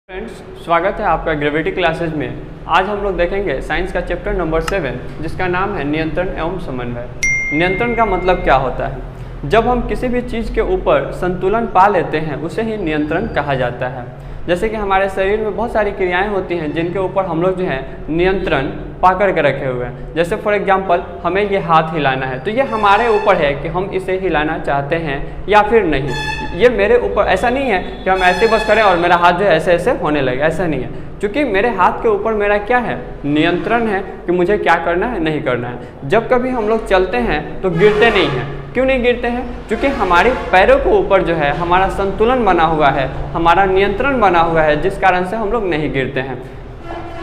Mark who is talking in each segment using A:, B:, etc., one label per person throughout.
A: Friends, स्वागत है आपका ग्रेविटी क्लासेज में। आज हम लोग देखेंगे साइंस का चैप्टर नंबर 7 जिसका नाम है नियंत्रण एवं समन्वय। नियंत्रण का मतलब क्या होता है? जब हम किसी भी चीज़ के ऊपर संतुलन पा लेते हैं उसे ही नियंत्रण कहा जाता है। जैसे कि हमारे शरीर में बहुत सारी क्रियाएं होती हैं जिनके ऊपर हम लोग जो है नियंत्रण पा कर के रखे हुए हैं। जैसे फॉर एग्जांपल हमें ये हाथ हिलाना है तो ये हमारे ऊपर है कि हम इसे हिलाना चाहते हैं या फिर नहीं। ये मेरे ऊपर, ऐसा नहीं है कि हम ऐसे बस करें और मेरा हाथ जो है ऐसे ऐसे होने लगे, ऐसा नहीं है। क्योंकि मेरे हाथ के ऊपर मेरा क्या है, नियंत्रण है कि मुझे क्या करना है नहीं करना है। जब कभी हम लोग चलते हैं तो गिरते नहीं हैं। क्यों नहीं गिरते हैं? क्योंकि हमारे पैरों के ऊपर जो है हमारा संतुलन बना हुआ है, हमारा नियंत्रण बना हुआ है, जिस कारण से हम लोग नहीं गिरते हैं।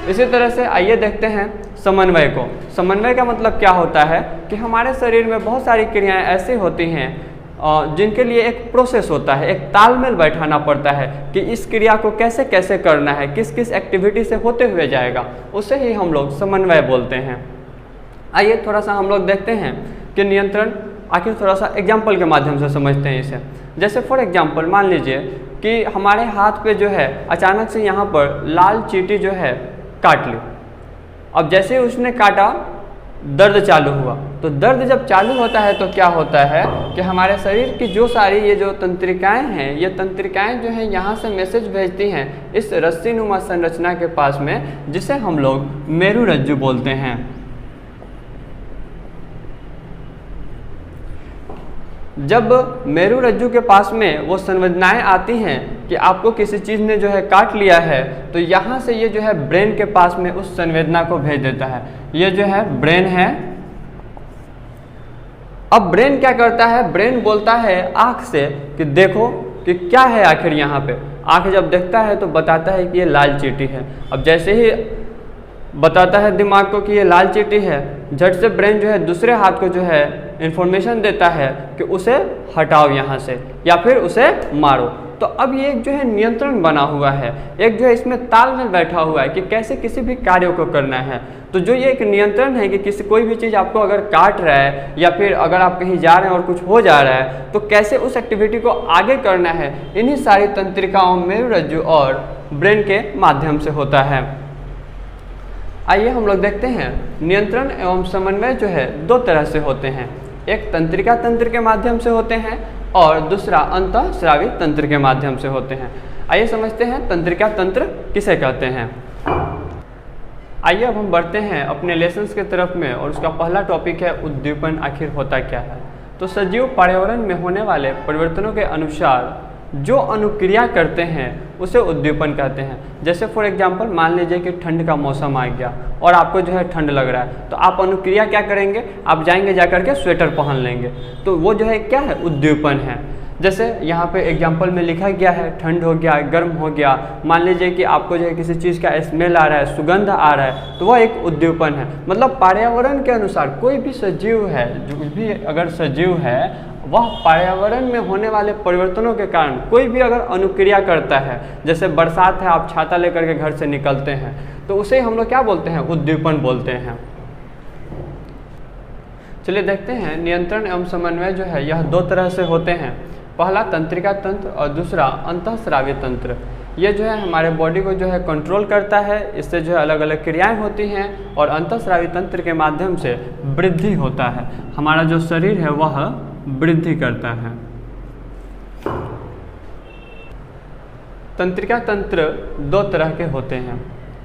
A: इसी तरह से आइए देखते हैं समन्वय को। समन्वय का मतलब क्या होता है कि हमारे शरीर में बहुत सारी क्रियाएं ऐसी होती हैं जिनके लिए एक प्रोसेस होता है, एक तालमेल बैठाना पड़ता है कि इस क्रिया को कैसे कैसे करना है, किस किस एक्टिविटी से होते हुए जाएगा, उसे ही हम लोग समन्वय बोलते हैं। आइए थोड़ा सा हम लोग देखते हैं कि नियंत्रण आखिर थोड़ा सा एग्जाम्पल के माध्यम से समझते हैं इसे। जैसे फॉर एग्जाम्पल मान लीजिए कि हमारे हाथ पे जो है अचानक से यहाँ पर लाल चींटी जो है काट ली। अब जैसे ही उसने काटा दर्द चालू हुआ। तो दर्द जब चालू होता है तो क्या होता है कि हमारे शरीर की जो सारी ये जो तंत्रिकाएं हैं, ये तंत्रिकाएं जो हैं यहाँ से मैसेज भेजती हैं इस रस्सी नुमा संरचना के पास में, जिसे हम लोग मेरुरज्जु बोलते हैं। जब मेरुरज्जु के पास में वो संवेदनाएं आती हैं कि आपको किसी चीज़ ने जो है काट लिया है, तो यहाँ से ये जो है ब्रेन के पास में उस संवेदना को भेज देता है। ये जो है ब्रेन है। अब ब्रेन क्या करता है? ब्रेन बोलता है आँख से कि देखो कि क्या है आखिर यहाँ पे। आँख जब देखता है तो बताता है कि ये लाल चींटी है। अब जैसे ही बताता है दिमाग को कि ये लाल चींटी है, झट से ब्रेन जो है दूसरे हाथ को जो है इंफॉर्मेशन देता है कि उसे हटाओ यहाँ से या फिर उसे मारो। तो अब ये एक जो है नियंत्रण बना हुआ है, एक जो है इसमें तालमेल बैठा हुआ है कि कैसे किसी भी कार्य को करना है। तो जो ये एक नियंत्रण है कि किसी कोई भी चीज़ आपको अगर काट रहा है या फिर अगर आप कहीं जा रहे हैं और कुछ हो जा रहा है तो कैसे उस एक्टिविटी को आगे करना है, इन्हीं सारी तंत्रिकाओं मेरुरज्जु और ब्रेन के माध्यम से होता है। आइए हम लोग देखते हैं नियंत्रण एवं समन्वय जो है दो तरह से होते हैं। एक तंत्रिका तंत्र के माध्यम से होते हैं और दूसरा अंतःस्रावी तंत्र के माध्यम से होते हैं। आइए समझते हैं तंत्रिका तंत्र किसे कहते हैं। आइए अब हम बढ़ते हैं अपने लेसन्स के तरफ में और उसका पहला टॉपिक है उद्दीपन आखिर होता क्या है। तो सजीव पर्यावरण में होने वाले परिवर्तनों के अनुसार जो अनुक्रिया करते हैं उसे उद्दीपन कहते हैं। जैसे फॉर एग्जांपल मान लीजिए कि ठंड का मौसम आ गया और आपको जो है ठंड लग रहा है, तो आप अनुक्रिया क्या करेंगे? आप जाएंगे जाकर के स्वेटर पहन लेंगे। तो वो जो है क्या है? उद्दीपन है। जैसे यहाँ पे एग्जाम्पल में लिखा गया है ठंड हो गया, गर्म हो गया। मान लीजिए कि आपको जो है किसी चीज़ का स्मेल आ रहा है, सुगंध आ रहा है, तो वह एक उद्दीपन है। मतलब पर्यावरण के अनुसार कोई भी सजीव है, जो भी अगर सजीव है वह पर्यावरण में होने वाले परिवर्तनों के कारण कोई भी अगर अनुक्रिया करता है, जैसे बरसात है, आप छाता लेकर के घर से निकलते हैं, तो उसे हम लोग क्या बोलते हैं? उद्दीपन बोलते हैं। चलिए देखते हैं नियंत्रण एवं समन्वय जो है यह दो तरह से होते हैं। पहला तंत्रिका तंत्र और दूसरा अंतःस्रावी तंत्र। ये जो है हमारे बॉडी को जो है कंट्रोल करता है, इससे जो है अलग अलग क्रियाएं होती हैं और अंतःस्रावी तंत्र के माध्यम से वृद्धि होता है। हमारा जो शरीर है वह वृद्धि करता है। तंत्रिका तंत्र दो तरह के होते हैं।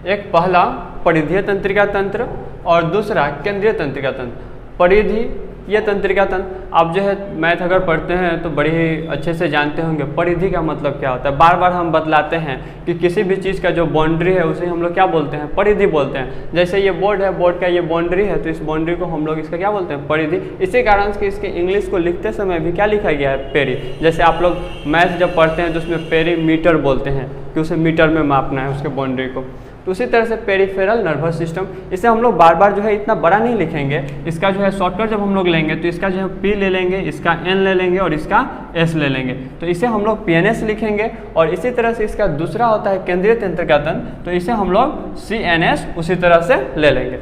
A: एक पहला परिधीय तंत्रिका तंत्र और दूसरा केंद्रीय तंत्रिका तंत्र। परिधि ये तंत्रिका तंत्र आप जो है मैथ अगर पढ़ते हैं तो बड़े ही अच्छे से जानते होंगे। परिधि का मतलब क्या होता है? बार बार हम बतलाते हैं कि किसी भी चीज़ का जो बाउंड्री है उसे हम लोग क्या बोलते हैं? परिधि बोलते हैं। जैसे ये बोर्ड है, बोर्ड का ये बाउंड्री है, तो इस बाउंड्री को हम लोग इसका क्या बोलते हैं? परिधि। इसी कारण से इसके इंग्लिश को लिखते समय भी क्या लिखा गया है? पेरी। जैसे आप लोग मैथ जब पढ़ते हैं तो उसमें पेरीमीटर बोलते हैं कि उसे मीटर में मापना है उसके बाउंड्री को। तो उसी तरह से पेरिफेरल नर्वस सिस्टम, इसे हम लोग बार बार जो है इतना बड़ा नहीं लिखेंगे। इसका जो है शॉर्टकट जब हम लोग लेंगे तो इसका जो है P ले लेंगे, इसका N ले लेंगे और इसका S ले लेंगे, तो इसे हम लोग PNS लिखेंगे। और इसी तरह से इसका दूसरा होता है केंद्रीय तंत्रिका तंत्र, तो इसे हम लोग CNS उसी तरह से ले लेंगे।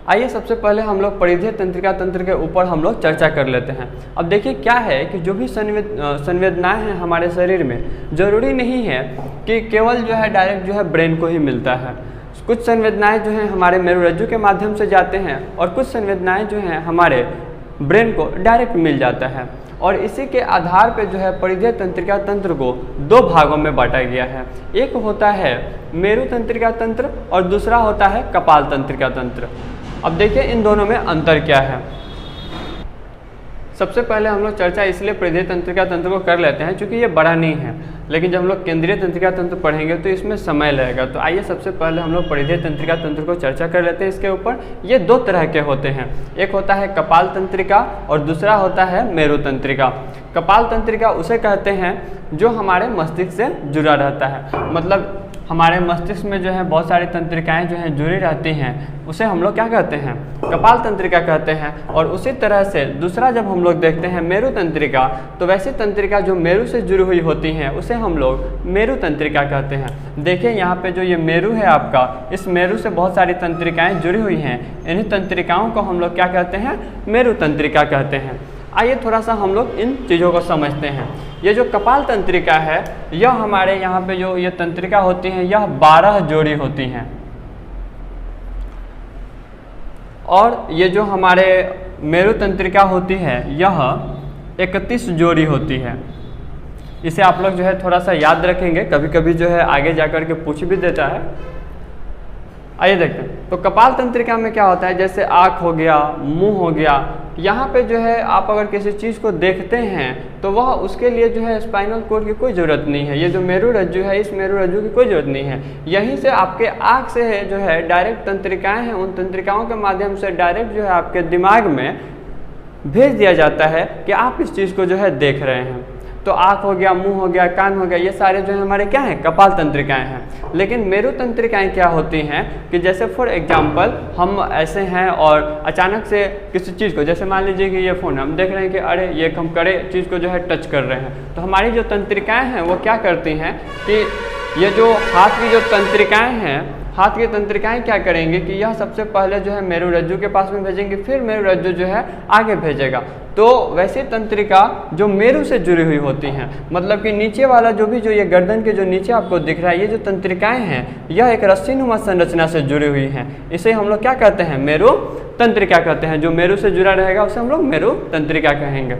A: आइए सबसे पहले हम लोग परिधीय तंत्रिका तंत्र के ऊपर हम लोग चर्चा कर लेते हैं। अब देखिए क्या है कि जो भी संवेदनाएं हैं हमारे शरीर में, ज़रूरी नहीं है कि केवल जो है डायरेक्ट जो है ब्रेन को ही मिलता है। कुछ संवेदनाएं जो हैं हमारे मेरुरज्जु के माध्यम से जाते हैं और कुछ संवेदनाएं जो हैं हमारे ब्रेन को डायरेक्ट मिल जाता है। और इसी के आधार पे जो है परिधीय तंत्रिका तंत्र को दो भागों में बांटा गया है। एक होता है मेरु तंत्रिका तंत्र और दूसरा होता है कपाल तंत्रिका तंत्र। अब देखिए इन दोनों में अंतर क्या है। सबसे पहले हम लोग चर्चा इसलिए परिधीय तंत्रिका तंत्र को कर लेते हैं क्योंकि ये बड़ा नहीं है, लेकिन जब हम लोग केंद्रीय तंत्रिका तंत्र पढ़ेंगे तो इसमें समय लगेगा। तो आइए सबसे पहले हम लोग परिधीय तंत्रिका तंत्र को चर्चा कर लेते हैं। इसके ऊपर ये दो तरह के होते हैं, एक होता है कपाल तंत्रिका और दूसरा होता है मेरु तंत्रिका। कपाल तंत्रिका उसे कहते हैं जो हमारे मस्तिष्क से जुड़ा रहता है, मतलब हमारे मस्तिष्क में जो है बहुत सारी तंत्रिकाएं जो हैं जुड़ी रहती हैं, उसे हम लोग क्या कहते हैं, कपाल तंत्रिका कहते हैं। और उसी तरह से दूसरा जब हम लोग देखते हैं मेरु तंत्रिका, तो वैसी तंत्रिका जो मेरु से जुड़ी हुई होती हैं उसे हम लोग मेरु तंत्रिका कहते हैं। देखिए यहाँ पे जो ये मेरु है आपका, इस मेरु से बहुत सारी तंत्रिकाएँ जुड़ी हुई हैं, इन्हीं तंत्रिकाओं को हम लोग क्या कहते हैं, मेरु तंत्रिका कहते हैं। आइए थोड़ा सा हम लोग इन चीज़ों को समझते हैं। ये जो कपाल तंत्रिका है, यह हमारे यहाँ पे जो ये तंत्रिका होती हैं यह 12 जोड़ी होती हैं, और ये जो हमारे मेरु तंत्रिका होती है यह 31 जोड़ी होती है। इसे आप लोग जो है थोड़ा सा याद रखेंगे, कभी कभी जो है आगे जाकर के पूछ भी देता है। आइए देखते हैं। तो कपाल तंत्रिका में क्या होता है, जैसे आँख हो गया, मुंह हो गया, यहाँ पे जो है आप अगर किसी चीज़ को देखते हैं तो वह उसके लिए जो है स्पाइनल कोड की कोई ज़रूरत नहीं है। ये जो मेरुरज्जु है, इस मेरुरज्जु की कोई ज़रूरत नहीं है। यहीं से आपके आँख से है जो है डायरेक्ट तंत्रिकाएं हैं, उन तंत्रिकाओं के माध्यम से डायरेक्ट जो है आपके दिमाग में भेज दिया जाता है कि आप इस चीज़ को जो है देख रहे हैं। तो आँख हो गया, मुंह हो गया, कान हो गया, ये सारे जो है हमारे क्या हैं, कपाल तंत्रिकाएं हैं। लेकिन मेरु तंत्रिकाएं क्या होती हैं कि जैसे फॉर एग्जांपल हम ऐसे हैं और अचानक से किसी चीज़ को, जैसे मान लीजिए कि ये फ़ोन हम देख रहे हैं कि अरे ये हम करे चीज़ को जो है टच कर रहे हैं, तो हमारी जो तंत्रिकाएँ हैं वो क्या करती हैं कि ये जो हाथ की जो तंत्रिकाएँ हैं, हाथ की तंत्रिकाएं क्या करेंगे कि यह सबसे पहले जो है मेरुरज्जु के पास में भेजेंगे, फिर मेरुरज्जु जो है आगे भेजेगा। तो वैसी तंत्रिका जो मेरु से जुड़ी हुई होती हैं, मतलब कि नीचे वाला जो भी जो ये गर्दन के जो नीचे आपको दिख रहा है, ये जो तंत्रिकाएं हैं यह एक रस्सीनुमा संरचना से जुड़ी हुई हैं। इसे हम लोग क्या कहते हैं, मेरु तंत्रिका कहते हैं। जो मेरु से जुड़ा रहेगा उसे हम लोग मेरु तंत्रिका कहेंगे।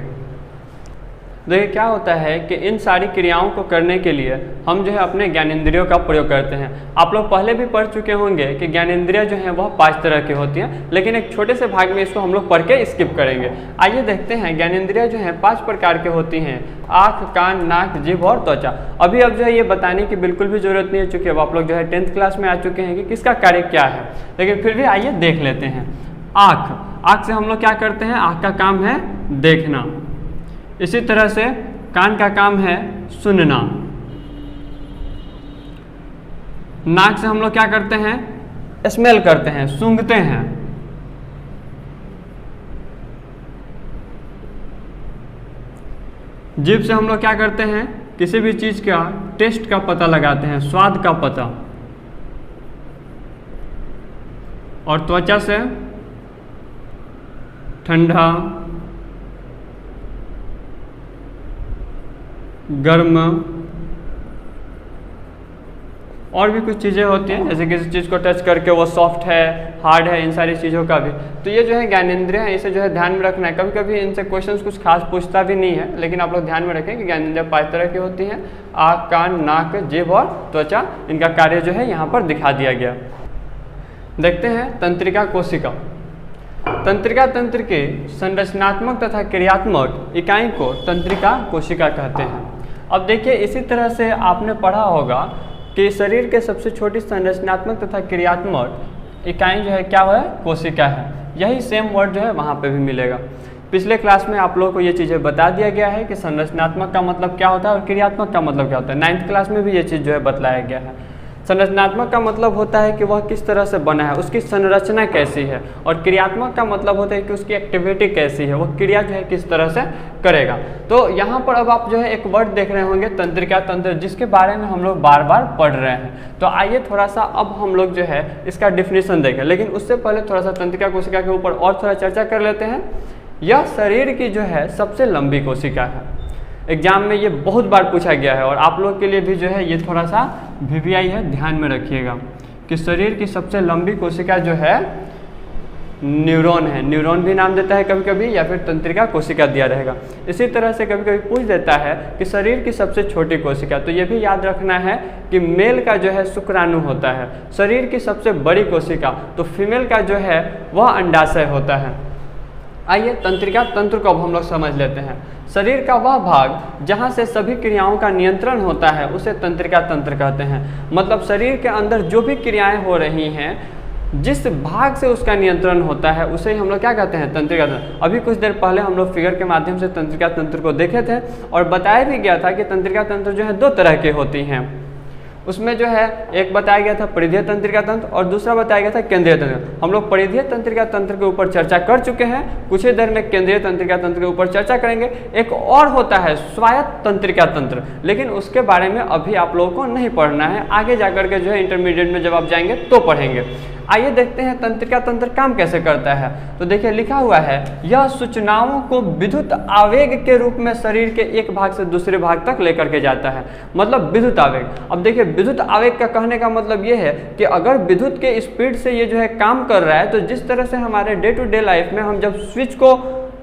A: देखिए क्या होता है कि इन सारी क्रियाओं को करने के लिए हम जो है अपने ज्ञानेंद्रियों का प्रयोग करते हैं। आप लोग पहले भी पढ़ चुके होंगे कि ज्ञानेंद्रियां जो हैं वह 5 तरह की होती हैं, लेकिन एक छोटे से भाग में इसको हम लोग पढ़ के स्किप करेंगे। आइए देखते हैं ज्ञानेंद्रियां जो हैं 5 प्रकार के होती हैं, आँख, कान, नाक, जीभ और त्वचा। अभी अब जो है ये बताने की बिल्कुल भी जरूरत नहीं है, चूँकि अब आप लोग जो है 10th क्लास में आ चुके हैं कि किसका कार्य क्या है, लेकिन फिर भी आइए देख लेते हैं। आँख, आँख से हम लोग क्या करते हैं, आँख का काम है देखना। इसी तरह से कान का काम है सुनना। नाक से हम लोग क्या करते हैं, स्मेल करते हैं, सूंघते हैं। जीभ से हम लोग क्या करते हैं, किसी भी चीज का टेस्ट का पता लगाते हैं, स्वाद का पता। और त्वचा से ठंडा, गर्म और भी कुछ चीज़ें होती हैं, जैसे किसी चीज़ को टच करके वो सॉफ्ट है, हार्ड है, इन सारी चीज़ों का भी। तो ये जो है ज्ञानेंद्रिय है, इसे जो है ध्यान में रखना है। कभी कभी इनसे क्वेश्चंस कुछ खास पूछता भी नहीं है, लेकिन आप लोग ध्यान में रखें कि ज्ञानेंद्रिय 5 तरह की होती हैं, आँख, कान, नाक, जीभ और त्वचा। इनका कार्य जो है यहाँ पर दिखा दिया गया। देखते हैं तंत्रिका कोशिका। तंत्रिका तंत्र के संरचनात्मक तथा क्रियात्मक इकाई को तंत्रिका कोशिका कहते हैं। अब देखिए इसी तरह से आपने पढ़ा होगा कि शरीर के सबसे छोटी संरचनात्मक तथा क्रियात्मक इकाई जो है क्या है, कोशिका है। यही सेम वर्ड जो है वहाँ पे भी मिलेगा। पिछले क्लास में आप लोगों को ये चीज़ें बता दिया गया है कि संरचनात्मक का मतलब क्या होता है और क्रियात्मक का मतलब क्या होता है। 9th क्लास में भी ये चीज़ जो है बतलाया गया है। संरचनात्मक का मतलब होता है कि वह किस तरह से बना है, उसकी संरचना कैसी है, और क्रियात्मक का मतलब होता है कि उसकी एक्टिविटी कैसी है, वह क्रिया जो है किस तरह से करेगा। तो यहाँ पर अब आप जो है एक वर्ड देख रहे होंगे तंत्रिका तंत्र, जिसके बारे में हम लोग बार बार पढ़ रहे हैं। तो आइए थोड़ा सा अब हम लोग जो है इसका डिफिनीशन देखें, लेकिन उससे पहले थोड़ा सा तंत्रिका कोशिका के ऊपर और थोड़ा चर्चा कर लेते हैं। यह शरीर की जो है सबसे लंबी कोशिका है। एग्जाम में ये बहुत बार पूछा गया है और आप लोग के लिए भी जो है ये थोड़ा सा VVI है, ध्यान में रखिएगा कि शरीर की सबसे लंबी कोशिका जो है न्यूरॉन है। न्यूरॉन भी नाम देता है कभी कभी, या फिर तंत्रिका कोशिका दिया रहेगा। इसी तरह से कभी कभी पूछ देता है कि शरीर की सबसे छोटी कोशिका, तो ये भी याद रखना है कि मेल का जो है शुक्राणु होता है। शरीर की सबसे बड़ी कोशिका तो फीमेल का जो है वह अंडाशय होता है। आइए तंत्रिका तंत्र को अब हम लोग समझ लेते हैं। शरीर का वह भाग जहाँ से सभी क्रियाओं का नियंत्रण होता है उसे तंत्रिका तंत्र कहते हैं। मतलब शरीर के अंदर जो भी क्रियाएं हो रही हैं, जिस भाग से उसका नियंत्रण होता है उसे हम लोग क्या कहते हैं, तंत्रिका तंत्र। अभी कुछ देर पहले हम लोग फिगर के माध्यम से तंत्रिका तंत्र को देखे थे और बताया भी गया था कि तंत्रिका तंत्र जो है दो तरह के होती हैं। उसमें जो है एक बताया गया था परिधीय तंत्रिका तंत्र और दूसरा बताया गया था केंद्रीय तंत्र। हम लोग परिधीय तंत्रिका तंत्र के ऊपर चर्चा कर चुके हैं, कुछ ही देर में केंद्रीय तंत्रिका तंत्र के ऊपर चर्चा करेंगे। एक और होता है स्वायत्त तंत्रिका तंत्र, लेकिन उसके बारे में अभी आप लोगों को नहीं पढ़ना है, आगे जाकर के जो है इंटरमीडिएट में जब आप जाएंगे तो पढ़ेंगे। आइए देखते हैं तंत्रिका तंत्र काम कैसे करता है। तो देखिए लिखा हुआ है, यह सूचनाओं को विद्युत आवेग के रूप में शरीर के एक भाग से दूसरे भाग तक लेकर के जाता है। मतलब विद्युत आवेग। अब देखिए विद्युत आवेग का कहने का मतलब ये है कि अगर विद्युत के स्पीड से ये जो है काम कर रहा है, तो जिस तरह से हमारे डे टू डे लाइफ में हम जब स्विच को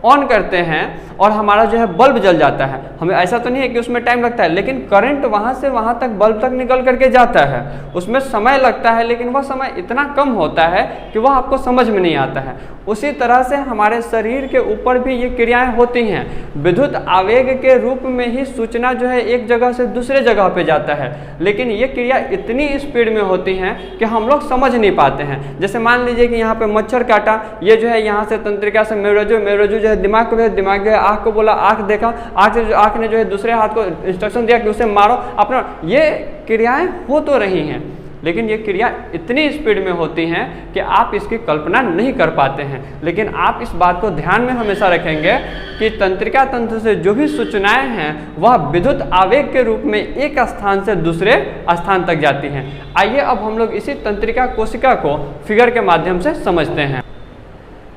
A: ऑन करते हैं और हमारा जो है बल्ब जल जाता है, हमें ऐसा तो नहीं है कि उसमें टाइम लगता है, लेकिन करंट वहाँ से वहाँ तक बल्ब तक निकल करके जाता है। उसमें समय लगता है, लेकिन वह समय इतना कम होता है कि वह आपको समझ में नहीं आता है। उसी तरह से हमारे शरीर के ऊपर भी ये क्रियाएं होती हैं। विद्युत आवेग के रूप में ही सूचना जो है एक जगह से दूसरे जगह पे जाता है, लेकिन ये क्रिया इतनी स्पीड में होती हैं कि हम लोग समझ नहीं पाते हैं। जैसे मान लीजिए कि यहाँ पे मच्छर काटा, ये जो है यहाँ से तंत्रिका से मेरुरज्जु जो है दिमाग को भेजा, दिमाग जो है आँख को बोला, आँख देखा, आँख ने जो है दूसरे हाथ को इंस्ट्रक्शन दिया कि उसे मारो अपना। ये क्रियाएं हो तो रही हैं, लेकिन ये क्रिया इतनी स्पीड में होती हैं कि आप इसकी कल्पना नहीं कर पाते हैं। लेकिन आप इस बात को ध्यान में हमेशा रखेंगे कि तंत्रिका तंत्र से जो भी सूचनाएं हैं वह विद्युत आवेग के रूप में एक स्थान से दूसरे स्थान तक जाती हैं। आइए अब हम लोग इसी तंत्रिका कोशिका को फिगर के माध्यम से समझते हैं।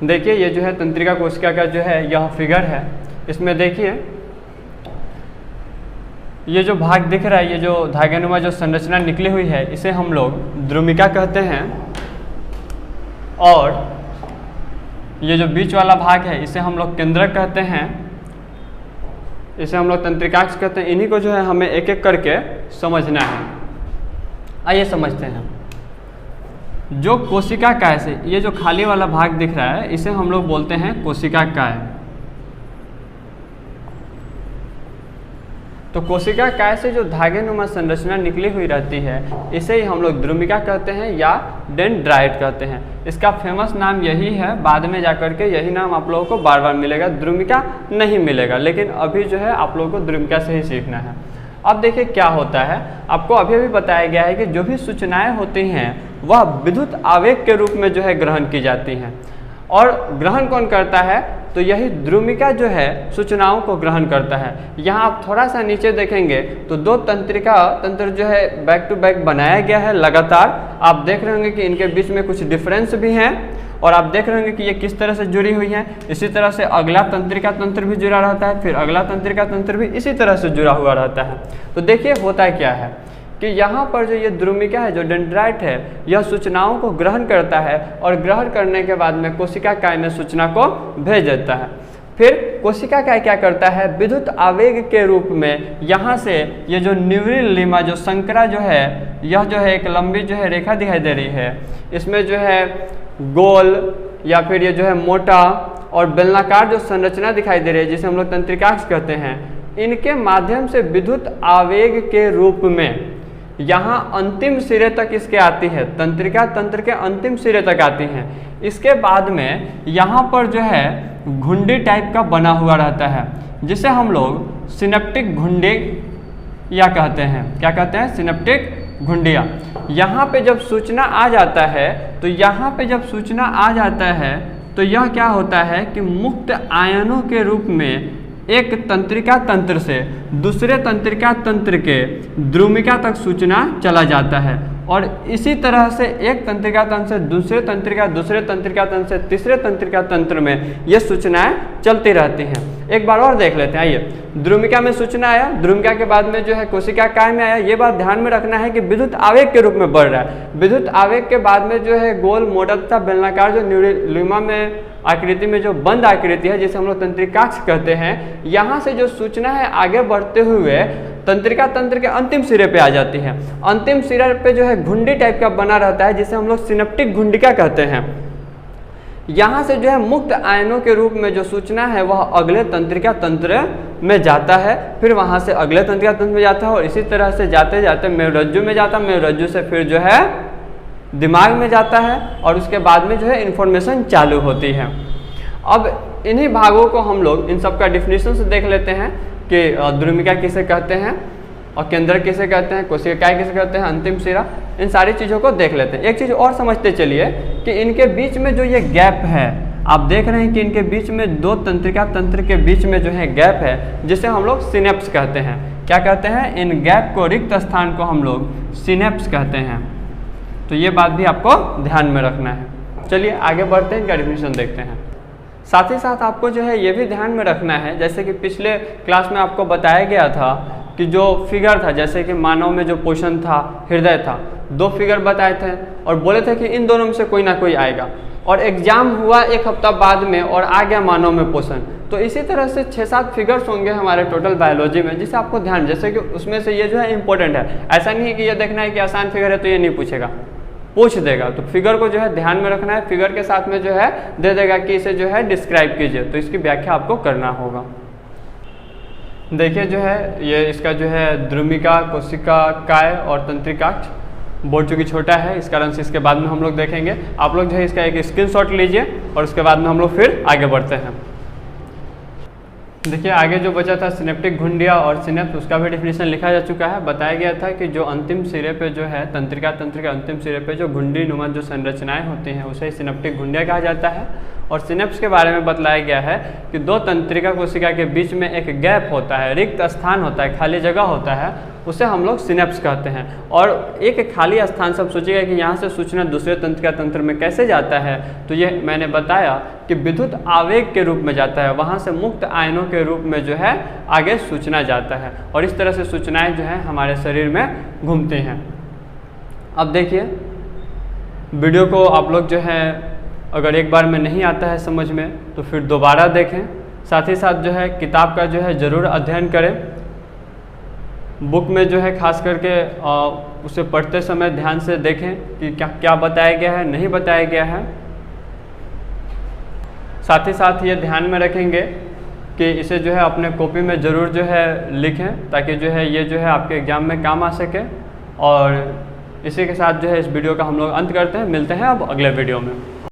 A: देखिए ये जो है तंत्रिका कोशिका का जो है यह फिगर है। इसमें देखिए ये जो भाग दिख रहा है, ये जो धागानुमा जो संरचना निकली हुई है, इसे हम लोग द्रुमिका कहते हैं। और ये जो बीच वाला भाग है इसे हम लोग केंद्रक कहते हैं, इसे हम लोग तंत्रिकाक्ष कहते हैं। इन्हीं को जो है हमें एक एक करके समझना है। आइए समझते हैं। जो कोशिका काय से, ये जो खाली वाला भाग दिख रहा है इसे हम लोग बोलते हैं कोशिका काय। तो कोशिका काय से जो धागेनुमा संरचना निकली हुई रहती है इसे ही हम लोग द्रुमिका कहते हैं या डेंड्राइट कहते हैं। इसका फेमस नाम यही है, बाद में जाकर के यही नाम आप लोगों को बार बार मिलेगा, द्रुमिका नहीं मिलेगा। लेकिन अभी जो है आप लोगों को द्रुमिका से ही सीखना है। अब देखिए क्या होता है, आपको अभी अभी बताया गया है कि जो भी सूचनाएं होती हैं वह विद्युत आवेग के रूप में जो है ग्रहण की जाती हैं। और ग्रहण कौन करता है, तो यही द्रुमिका जो है सूचनाओं को ग्रहण करता है। यहाँ आप थोड़ा सा नीचे देखेंगे तो दो तंत्रिका तंत्र जो है बैक टू बैक बनाया गया है लगातार। आप देख रहे होंगे कि इनके बीच में कुछ डिफरेंस भी हैं और आप देख रहे होंगे कि ये किस तरह से जुड़ी हुई है। इसी तरह से अगला तंत्रिका तंत्र भी जुड़ा रहता है, फिर अगला तंत्रिका तंत्र भी इसी तरह से जुड़ा हुआ रहता है। तो देखिए होता क्या है कि यहाँ पर जो ये द्रुमिका है, जो डेंड्राइट है, यह सूचनाओं को ग्रहण करता है और ग्रहण करने के बाद में कोशिका काय में सूचना को भेज देता है। फिर कोशिका काय क्या करता है, विद्युत आवेग के रूप में यहाँ से ये जो न्यूरिल लिमा जो संकरा जो है, यह जो है एक लंबी जो है रेखा दिखाई दे रही है। इसमें जो है गोल या फिर ये जो है मोटा और बेलनाकार जो संरचना दिखाई दे रही है जिसे हम लोग तंत्रिकाक्ष कहते हैं, इनके माध्यम से विद्युत आवेग के रूप में यहाँ अंतिम सिरे तक इसके आती है, तंत्रिका तंत्र के अंतिम सिरे तक आती हैं। इसके बाद में यहाँ पर जो है घुंडी टाइप का बना हुआ रहता है जिसे हम लोग सिनेप्टिक घुंडी या कहते हैं। क्या कहते हैं, सिनेप्टिक घुंडियाँ। यहाँ पे जब सूचना आ जाता है तो यहाँ पे जब सूचना आ जाता है तो यह क्या होता है कि मुक्त आयनों के रूप में एक तंत्रिका तंत्र से दूसरे तंत्रिका तंत्र के द्रुमिका तक सूचना चला जाता है और इसी तरह से एक तंत्रिका तंत्र से दूसरे तंत्रिका तंत्र से तीसरे तंत्रिका तंत्र में ये सूचनाएं चलती रहती हैं। एक बार और देख लेते हैं, आइए। द्रुमिका में सूचना आया, द्रुमिका के बाद में जो है कोशिका काय में आया। ये बात ध्यान में रखना है कि विद्युत आवेग के रूप में बढ़ रहा है। विद्युत आवेग के बाद में जो है गोल मोटा तथा बेलनाकार जो न्यूरोल्यूमा में आकृति में जो बंद आकृति है जिसे हम लोग तंत्रिकाक्ष कहते हैं, यहाँ से जो सूचना है आगे बढ़ते हुए तंत्रिका तंत्र के अंतिम सिरे पे आ जाती है। अंतिम सिरे पे जो है घुंडी टाइप का बना रहता है जिसे हम लोग सिनेप्टिक घुंडिका कहते हैं। यहाँ से जो है मुक्त आयनों के रूप में जो सूचना है वह अगले तंत्रिका तंत्र में जाता है, फिर वहाँ से अगले तंत्रिका तंत्र में जाता है और इसी तरह से जाते जाते मेरुरज्जु में जाता है, मेरुरज्जु से फिर जो है दिमाग में जाता है और उसके बाद में जो है इन्फॉर्मेशन चालू होती है। अब इन्हीं भागों को हम लोग इन सब का डिफिनीशन से देख लेते हैं कि द्रुमिका किसे कहते हैं और केंद्रक किसे कहते हैं, कोशिकाएं किसे कहते हैं, अंतिम सिरा, इन सारी चीज़ों को देख लेते हैं। एक चीज़ और समझते चलिए कि इनके बीच में जो ये गैप है, आप देख रहे हैं कि इनके बीच में दो तंत्रिका तंत्र के बीच में जो है गैप है जिसे हम लोग सिनेप्स कहते हैं। क्या कहते हैं? इन गैप को, रिक्त स्थान को हम लोग सिनेप्स कहते हैं। तो ये बात भी आपको ध्यान में रखना है। चलिए आगे बढ़ते हैं, इनका डिफिनीशन देखते हैं। साथ ही साथ आपको जो है ये भी ध्यान में रखना है, जैसे कि पिछले क्लास में आपको बताया गया था कि जो फिगर था, जैसे कि मानव में जो पोषण था, हृदय था, दो फिगर बताए थे और बोले थे कि इन दोनों में से कोई ना कोई आएगा और एग्जाम हुआ एक हफ्ता बाद में और आ गया मानव में पोषण। तो इसी तरह से 6-7 फिगर्स होंगे हमारे टोटल बायोलॉजी में, जिसे आपको ध्यान, जैसे कि उसमें से ये जो है इंपॉर्टेंट है। ऐसा नहीं है कि ये देखना है कि आसान फिगर है तो ये नहीं पूछेगा, पूछ देगा। तो फिगर को जो है ध्यान में रखना है, फिगर के साथ में जो है दे देगा कि इसे जो है डिस्क्राइब कीजिए, तो इसकी व्याख्या आपको करना होगा। देखिए जो है ये इसका जो है द्रुमिका, कोशिका काय और तंत्रिकाक्ष बोर्ड चूँकि छोटा है इस कारण से इसके बाद में हम लोग देखेंगे। आप लोग जो है इसका एक स्क्रीनशॉट लीजिए और उसके बाद में हम लोग फिर आगे बढ़ते हैं। देखिए आगे जो बचा था सिनेप्टिक घुंडिया और सिनेप्स, उसका भी डिफिनीशन लिखा जा चुका है। बताया गया था कि जो अंतिम सिरे पे जो है तंत्रिका तंत्र के अंतिम सिरे पे जो घुंडी नुमा जो संरचनाएं होती हैं उसे सिनेप्टिक घुंडिया कहा जाता है। और सिनेप्स के बारे में बतलाया गया है कि दो तंत्रिका कोशिका के बीच में एक गैप होता है, रिक्त स्थान होता है, खाली जगह होता है, उसे हम लोग सिनेप्स कहते हैं। और एक खाली स्थान, सब सोचिएगा कि यहाँ से सूचना दूसरे तंत्रिका तंत्र में कैसे जाता है, तो ये मैंने बताया कि विद्युत आवेग के रूप में जाता है, वहाँ से मुक्त आयनों के रूप में जो है आगे सूचना जाता है और इस तरह से सूचनाएं जो है हमारे शरीर में घूमती हैं। अब देखिए वीडियो को आप लोग जो है अगर एक बार में नहीं आता है समझ में तो फिर दोबारा देखें। साथ ही साथ जो है किताब का जो है ज़रूर अध्ययन करें। बुक में जो है खास करके उसे पढ़ते समय ध्यान से देखें कि क्या क्या बताया गया है, नहीं बताया गया है। साथ ही साथ ये ध्यान में रखेंगे कि इसे जो है अपने कॉपी में ज़रूर जो है लिखें ताकि जो है ये जो है आपके एग्ज़ाम में काम आ सके। और इसी के साथ जो है इस वीडियो का हम लोग अंत करते हैं। मिलते हैं अब अगले वीडियो में।